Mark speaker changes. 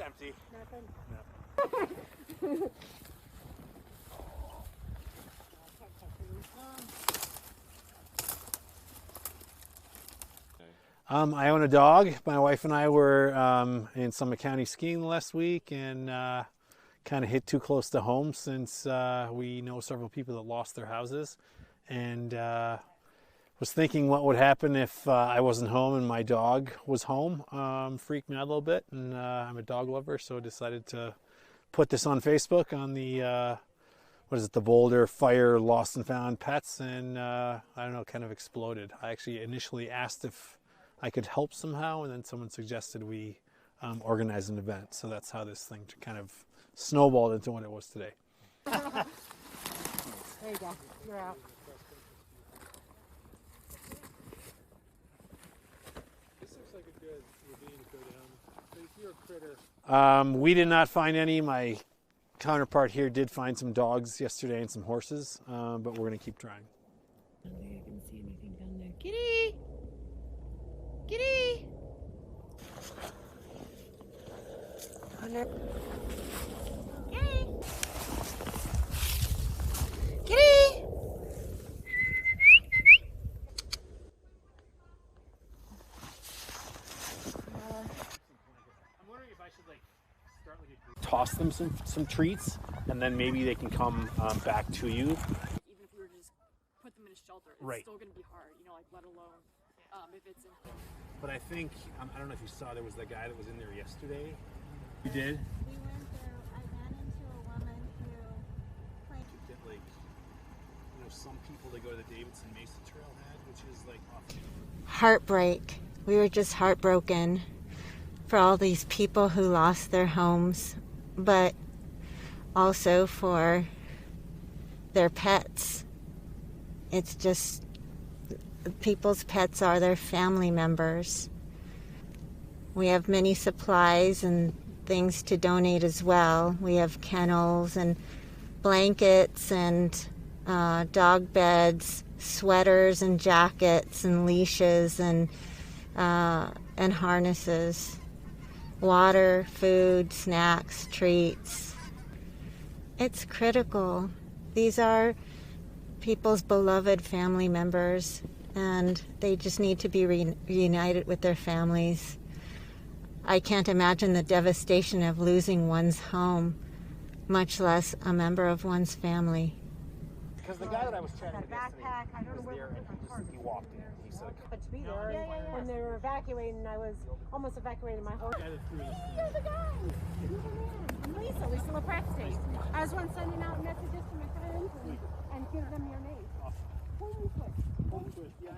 Speaker 1: empty.
Speaker 2: Nothing?
Speaker 1: No. I own a dog. My wife and I were in Summit County skiing last week and kind of hit too close to home since we know several people that lost their houses. And was thinking what would happen if I wasn't home and my dog was home. Freaked me out a little bit, and I'm a dog lover, so decided to put this on Facebook on the the Boulder Fire Lost and Found Pets, and I don't know, kind of exploded. I actually initially asked if I could help somehow, and then someone suggested we organize an event. So that's how this thing kind of snowballed into what it was today.
Speaker 2: There you go. You're out.
Speaker 3: This looks like a good ravine to go down. So if you're a critter.
Speaker 1: We did not find any. My counterpart here did find some dogs yesterday and some horses, but we're going to keep trying.
Speaker 4: I don't think I can see anything down there. Kitty! Kitty! Kitty! Kitty!
Speaker 1: I'm wondering if I should start toss them some treats, and then maybe they can come back to you.
Speaker 5: Even if we were to just put them in a shelter, it's still going to be hard, let alone if it's in.
Speaker 1: But I think, I don't know if you saw, there was the guy that was in there yesterday. You did?
Speaker 6: We went there. I ran into a woman who claimed
Speaker 1: that, some people that go to the Davidson Mesa Trailhead, which is off.
Speaker 6: heartbreak. We were just heartbroken for all these people who lost their homes, but also for their pets. It's just, people's pets are their family members. We have many supplies and things to donate as well. We have kennels and blankets and dog beds, sweaters and jackets and leashes and harnesses, water, food, snacks, treats. It's critical. These are people's beloved family members, and they just need to be reunited with their families. I can't imagine the devastation of losing one's home, much less a member of one's family.
Speaker 1: Because the guy that I was chatting with
Speaker 2: backpack. I don't know where
Speaker 1: he walked in. He said,
Speaker 2: but to be there, when they were evacuating, I was almost evacuating my horse. You're the guy. You're the man. I'm Lisa Lepresti. I was once sending out messages to my friends and give them your name.
Speaker 1: Awesome.
Speaker 2: Home twist.
Speaker 1: Yeah.